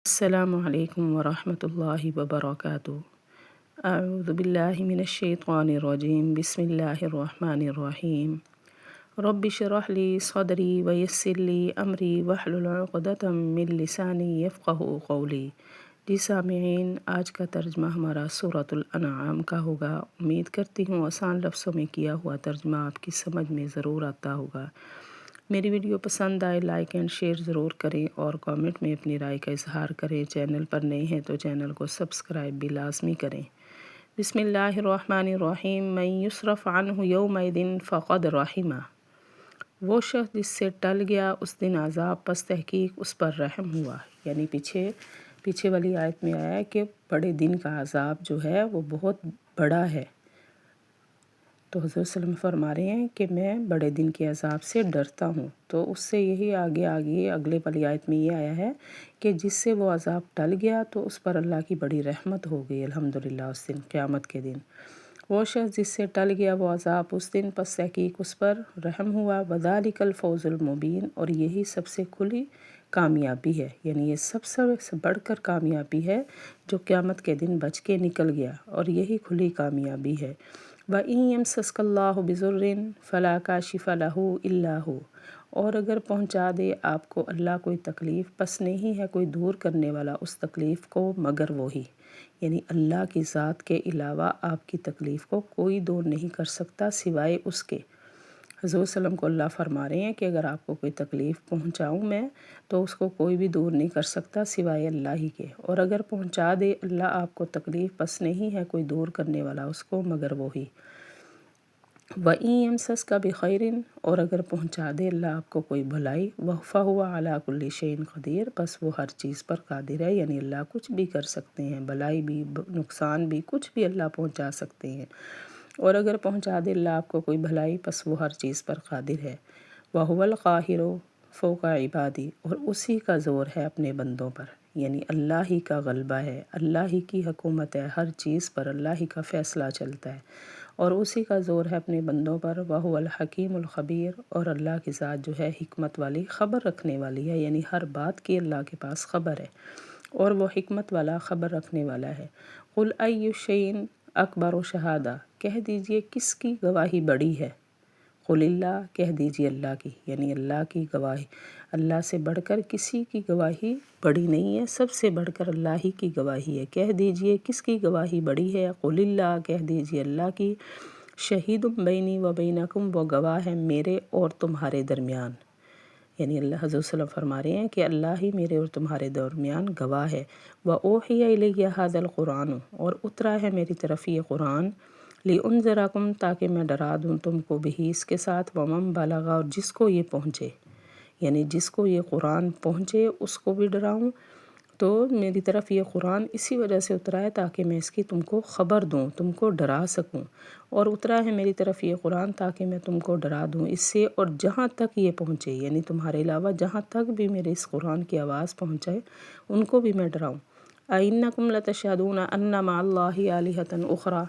السلام علیکم ورحمۃ اللہ وبرکاتہ۔ اعوذ باللہ من الشیطان الرجیم، بسم اللہ الرحمن الرحیم۔ رب اشرح لی صدری ویسر لی امری واحلل عقدۃ من لسانی یفقہوا قولی۔ جی سامعین، آج کا ترجمہ ہمارا سورۃ الانعام کا ہوگا۔ امید کرتی ہوں آسان لفظوں میں کیا ہوا ترجمہ آپ کی سمجھ میں ضرور آتا ہوگا۔ میری ویڈیو پسند آئے لائک اینڈ شیئر ضرور کریں اور کامنٹ میں اپنی رائے کا اظہار کریں۔ چینل پر نئے ہیں تو چینل کو سبسکرائب بھی لازمی کریں۔ بسم اللہ الرحمن الرحیم۔ من یصرف عنہ یومئذ فقد رحمہ۔ وہ شخص جس سے ٹل گیا اس دن عذاب، پس تحقیق اس پر رحم ہوا۔ یعنی پیچھے والی آیت میں آیا ہے کہ بڑے دن کا عذاب جو ہے وہ بہت بڑا ہے، تو حضرت صلی اللہ علیہ وسلم فرما رہے ہیں کہ میں بڑے دن کے عذاب سے ڈرتا ہوں۔ تو اس سے یہی آگے اگلے والی آیت میں یہ آیا ہے کہ جس سے وہ عذاب ٹل گیا تو اس پر اللہ کی بڑی رحمت ہو گئی الحمدللہ اس دن، قیامت کے دن۔ وہ شخص جس سے ٹل گیا وہ عذاب اس دن، پس تحقیق اس پر رحم ہوا۔ وذالک الفوز المبین، اور یہی سب سے کھلی کامیابی ہے، یعنی یہ سب سے بڑھ کر کامیابی ہے جو قیامت کے دن بچ کے نکل گیا، اور یہی کھلی کامیابی ہے۔ وَإِن يَمْسَسْكَ اللَّهُ بِضُرٍّ فَلَا كَاشِفَ لَهُ إِلَّا هُوَ، اور اگر پہنچا دے آپ کو اللہ کوئی تکلیف، پس نہیں ہے کوئی دور کرنے والا اس تکلیف کو مگر وہی، یعنی اللہ کی ذات کے علاوہ آپ کی تکلیف کو کوئی دور نہیں کر سکتا سوائے اس کے۔ حضور صلی اللہ علیہ وسلم کو اللہ فرما رہے ہیں کہ اگر آپ کو کوئی تکلیف پہنچاؤں میں تو اس کو کوئی بھی دور نہیں کر سکتا سوائے اللہ ہی کے، اور اگر پہنچا دے اللہ آپ کو تکلیف، پس نہیں ہے کوئی دور کرنے والا اس کو مگر وہی۔ وَإِن يَمْسَسْكَ بِخَيْرٍ، اور اگر پہنچا دے اللہ آپ کو کوئی بھلائی، فَهُوَ عَلَىٰ كُلِّ شَيْءٍ قدیر، بس وہ ہر چیز پر قادر ہے، یعنی اللہ کچھ بھی کر سکتے ہیں، بھلائی بھی نقصان بھی کچھ بھی اللہ پہنچا سکتے ہیں۔ اور اگر پہنچا دے اللہ آپ کو کوئی بھلائی، پس وہ ہر چیز پر قادر ہے۔ وَهُوَ الْقَاهِرُ فَوْقَ عِبَادِهِ، اور اسی کا زور ہے اپنے بندوں پر، یعنی اللہ ہی کا غلبہ ہے، اللہ ہی کی حکومت ہے، ہر چیز پر اللہ ہی کا فیصلہ چلتا ہے، اور اسی کا زور ہے اپنے بندوں پر۔ وَهُوَ الْحَكِيمُ الْخَبِيرُ، اور اللہ کی ذات جو ہے حکمت والی، خبر رکھنے والی ہے، یعنی ہر بات کی اللہ کے پاس خبر ہے، اور وہ حکمت والا، خبر رکھنے والا ہے۔ قُلْ أَيُّ شَيْءٍ أَكْبَرُ شَهَادَةً، کہہ دیجئے کس کی گواہی بڑی ہے۔ قُلِ اللَّهُ، کہہ دیجئے اللہ کی، یعنی اللہ کی گواہی، اللہ سے بڑھ کر کسی کی گواہی بڑی نہیں ہے، سب سے بڑھ کر اللہ ہی کی گواہی ہے۔ کہہ دیجئے کس کی گواہی بڑی ہے۔ قُلِ اللَّهُ، کہہ دیجئے اللہ کی۔ شہید بینی و بینکم، وہ گواہ ہے میرے اور تمہارے درمیان، یعنی اللہ حضور صلی اللہ علیہ وسلم فرما رہے ہیں کہ اللہ ہی میرے اور تمہارے درمیان گواہ ہے۔ وَأُوحِيَ إِلَيَّ هَذَا الْقُرْآنُ، اور اترا ہے میری طرف یہ قرآن، لِأُنذِرَكُمْ، تاکہ میں ڈرا دوں تم کو بھی اس کے ساتھ، وَمَن بَلَغَ، اور جس کو یہ پہنچے، یعنی جس کو یہ قرآن پہنچے اس کو بھی ڈراؤں۔ تو میری طرف یہ قرآن اسی وجہ سے اترا ہے تاکہ میں اس کی تم کو خبر دوں، تم کو ڈرا سکوں، اور اترا ہے میری طرف یہ قرآن تاکہ میں تم کو ڈرا دوں اس سے، اور جہاں تک یہ پہنچے، یعنی تمہارے علاوہ جہاں تک بھی میرے اس قرآن کی آواز پہنچے ان کو بھی میں ڈراؤں۔ أَإِنَّكُمْ لَتَشْهَدُونَ أَنَّ مَعَ اللَّهِ آلِهَةً أُخْرَىٰ،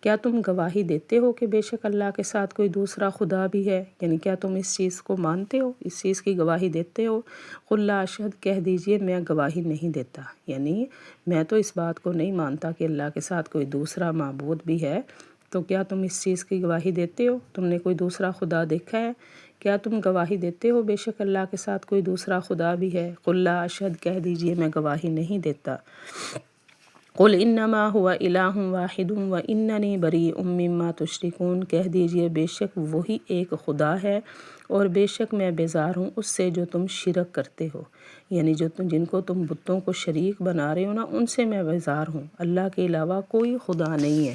کیا تم گواہی دیتے ہو کہ بے شک اللہ کے ساتھ کوئی دوسرا خدا بھی ہے، یعنی کیا تم اس چیز کو مانتے ہو، اس چیز کی گواہی دیتے ہو۔ قُل لَا أَشْهَدُ، کہہ دیجئے میں گواہی نہیں دیتا، یعنی میں تو اس بات کو نہیں مانتا کہ اللہ کے ساتھ کوئی دوسرا معبود بھی ہے، تو کیا تم اس چیز کی گواہی دیتے ہو؟ تم نے کوئی دوسرا خدا دیکھا ہے؟ کیا تم گواہی دیتے ہو بے شک اللہ کے ساتھ کوئی دوسرا خدا بھی ہے؟ قُل لَا أَشْهَدُ، کہہ دیجئے میں گواہی نہیں دیتا۔ قُلْ إِنَّمَا هُوَ إِلَٰهٌ وَاحِدٌ وَإِنَّنِي بَرِيءٌ مِّمَّا تُشْرِكُونَ، کہہ دیجئے بے شک وہی ایک خدا ہے اور بے شک میں بیزار ہوں اس سے جو تم شرک کرتے ہو، یعنی جن کو تم بتوں کو شریک بنا رہے ہو نا، ان سے میں بیزار ہوں، اللہ کے علاوہ کوئی خدا نہیں ہے۔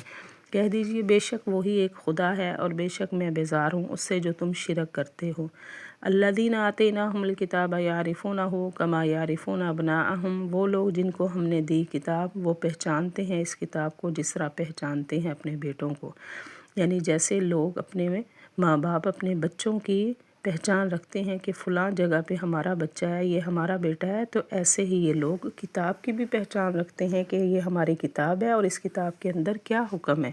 کہہ دیجئے بے شک وہی ایک خدا ہے اور بے شک میں بیزار ہوں اس سے جو تم شرک کرتے ہو۔ الذین آتیناہم الکتاب یعرفونہ کما یعرفون ابناءہم، وہ لوگ جن کو ہم نے دی کتاب وہ پہچانتے ہیں اس کتاب کو جس طرح پہچانتے ہیں اپنے بیٹوں کو، یعنی جیسے لوگ اپنے ماں باپ اپنے بچوں کی پہچان رکھتے ہیں کہ فلاں جگہ پہ ہمارا بچہ ہے، یہ ہمارا بیٹا ہے، تو ایسے ہی یہ لوگ کتاب کی بھی پہچان رکھتے ہیں کہ یہ ہماری کتاب ہے اور اس کتاب کے اندر کیا حکم ہے۔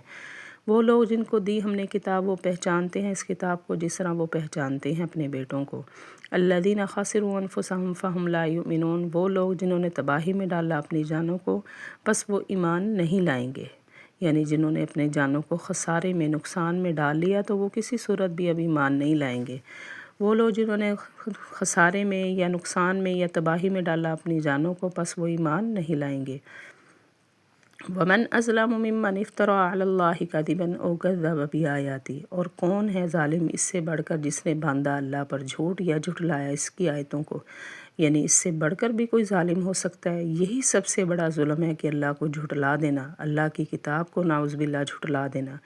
وہ لوگ جن کو دی ہم نے کتاب وہ پہچانتے ہیں اس کتاب کو جس طرح وہ پہچانتے ہیں اپنے بیٹوں کو۔ الذین خسروا انفسهم فهم لا یؤمنون، وہ لوگ جنہوں نے تباہی میں ڈالا اپنی جانوں کو پس وہ ایمان نہیں لائیں گے، یعنی جنہوں نے اپنے جانوں کو خسارے میں نقصان میں ڈال لیا تو وہ کسی صورت بھی اب ایمان نہیں لائیں گے۔ وہ لوگ جنہوں نے خسارے میں یا نقصان میں یا تباہی میں ڈالا اپنی جانوں کو پس وہ ایمان نہیں لائیں گے۔ وَمَنْ أَظْلَمُ مِمَّنِ افْتَرَىٰ عَلَى اللَّهِ كَذِبًا أَوْ كَذَّبَ بِآيَاتِهِ، اور کون ہے ظالم اس سے بڑھ کر جس نے باندھا اللہ پر جھوٹ یا جھٹلایا اس کی آیتوں کو، یعنی اس سے بڑھ کر بھی کوئی ظالم ہو سکتا ہے؟ یہی سب سے بڑا ظلم ہے کہ اللہ کو جھٹلا دینا، اللہ کی کتاب کو نعوذ باللہ جھٹلا دینا۔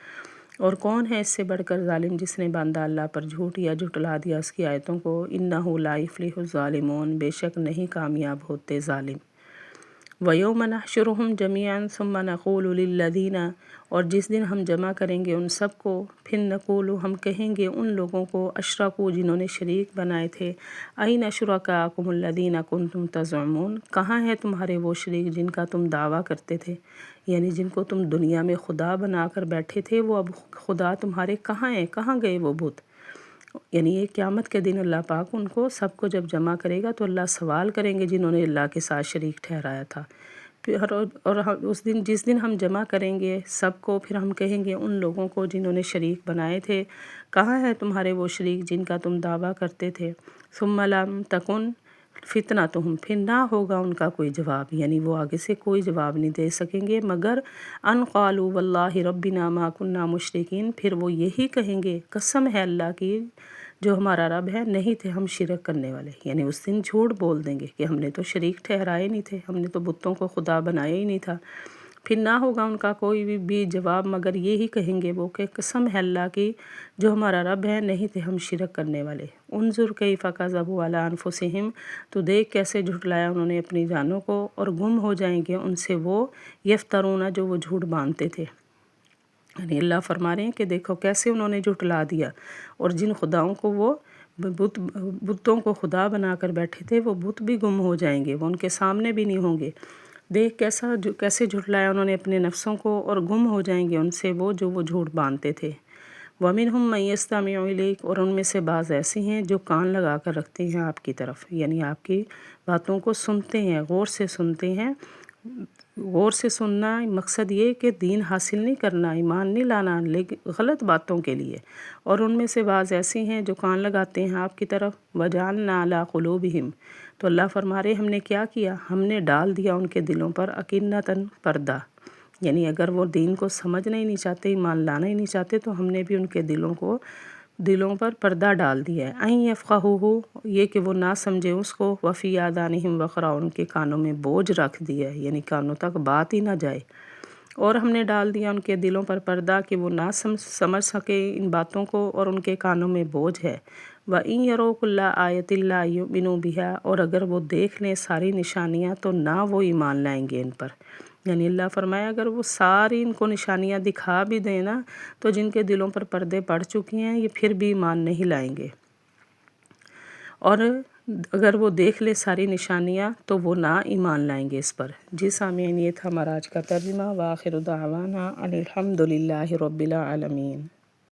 اور کون ہے اس سے بڑھ کر ظالم جس نے باندھا اللہ پر جھوٹ یا جھٹلا دیا اس کی آیتوں کو؟ إِنَّهُ لَا يُفْلِحُ الظَّالِمُونَ، بے شک نہیں کامیاب ہوتے ظالم۔ وَيَوْمَ نَحْشُرُهُمْ جَمِيعًا ثُمَّ نَقُولُ لِلَّذِينَ، اور جس دن ہم جمع کریں گے ان سب کو، پھر نقول ہم کہیں گے ان لوگوں کو اشرکوا جنہوں نے شریک بنائے تھے، أَيْنَ شُرَكَاؤُكُمُ الَّذِينَ كُنْتُمْ تَزْعُمُونَ، کہاں ہیں تمہارے وہ شریک جن کا تم دعویٰ کرتے تھے، یعنی جن کو تم دنیا میں خدا بنا کر بیٹھے تھے وہ اب خدا تمہارے کہاں ہیں، کہاں گئے وہ بت؟ یعنی یہ قیامت کے دن اللہ پاک ان کو سب کو جب جمع کرے گا تو اللہ سوال کریں گے جنہوں نے اللہ کے ساتھ شریک ٹھہرایا تھا۔ پھر اور اس دن جس دن ہم جمع کریں گے سب کو، پھر ہم کہیں گے ان لوگوں کو جنہوں نے شریک بنائے تھے، کہاں ہے تمہارے وہ شریک جن کا تم دعویٰ کرتے تھے؟ ثم لم تکن فتنتہم، پھر نہ ہوگا ان کا کوئی جواب، یعنی وہ آگے سے کوئی جواب نہیں دے سکیں گے مگر ان قالوا واللہ ربنا ما کنا مشرکین، پھر وہ یہی کہیں گے قسم ہے اللہ کی جو ہمارا رب ہے نہیں تھے ہم شرک کرنے والے، یعنی اس دن جھوٹ بول دیں گے کہ ہم نے تو شریک ٹھہرائے نہیں تھے، ہم نے تو بتوں کو خدا بنایا ہی نہیں تھا۔ پھر نہ ہوگا ان کا کوئی بھی جواب مگر یہی کہیں گے وہ کہ قسم ہے اللہ کی جو ہمارا رب ہے نہیں تھے ہم شرک کرنے والے۔ انظر کیف کذبوا علی انفسہم، تو دیکھ کیسے جھٹلایا انہوں نے اپنی جانوں کو، اور گم ہو جائیں گے ان سے وہ یفترون جو وہ جھوٹ باندھتے تھے۔ یعنی اللہ فرما رہے ہیں کہ دیکھو کیسے انہوں نے جھٹلا دیا، اور جن خداؤں کو وہ بتوں کو خدا بنا کر بیٹھے تھے وہ بت بھی گم ہو جائیں گے، وہ ان کے سامنے بھی نہیں ہوں گے۔ دیکھ کیسے جھٹلایا انہوں نے اپنے نفسوں کو، اور گم ہو جائیں گے ان سے وہ جو وہ جھوٹ باندھتے تھے۔ وَمِنْهُمْ مَن يَسْتَمِعُ إِلَيْكَ، اور ان میں سے بعض ایسے ہیں جو کان لگا کر رکھتے ہیں آپ کی طرف، یعنی آپ کی باتوں کو سنتے ہیں، غور سے سنتے ہیں۔ غور سے سننا مقصد یہ کہ دین حاصل نہیں کرنا، ایمان نہیں لانا، لیکن غلط باتوں کے لیے۔ اور ان میں سے بعض ایسے ہیں جو کان لگاتے ہیں آپ کی طرف۔ وَجَعَلْنَا عَلَىٰ قُلُوبِهِمْ، تو اللہ فرما رہے ہم نے کیا کیا، ہم نے ڈال دیا ان کے دلوں پر أَكِنَّةً پردہ، یعنی اگر وہ دین کو سمجھنا ہی نہیں چاہتے، ایمان لانا ہی نہیں چاہتے تو ہم نے بھی ان کے دلوں پر پردہ ڈال دیا ہے۔ أَن يَفْقَهُوهُ، یہ کہ وہ نہ سمجھے اس کو، وَفِي آذَانِهِمْ وَقْرًا، ان کے کانوں میں بوجھ رکھ دیا ہے، یعنی کانوں تک بات ہی نہ جائے۔ اور ہم نے ڈال دیا ان کے دلوں پر پردہ کہ وہ نہ سمجھ سکے ان باتوں کو، اور ان کے کانوں میں بوجھ ہے۔ وَإِن يَرَوْا كُلَّ آيَةٍ لَا يُؤْمِنُوا بِهَا، اور اگر وہ دیکھ لیں ساری نشانیاں تو نہ وہ ایمان لائیں گے ان پر۔ یعنی اللہ فرمایا اگر وہ ساری ان کو نشانیاں دکھا بھی دیں نا تو جن کے دلوں پر پردے پڑ چکی ہیں یہ پھر بھی ایمان نہیں لائیں گے، اور اگر وہ دیکھ لے ساری نشانیاں تو وہ نہ ایمان لائیں گے اس پر۔ جی سامعین، یہ تھا ہمارا آج کا ترجمہ۔ وآخر دعوانا ان الحمد للہ رب العالمین۔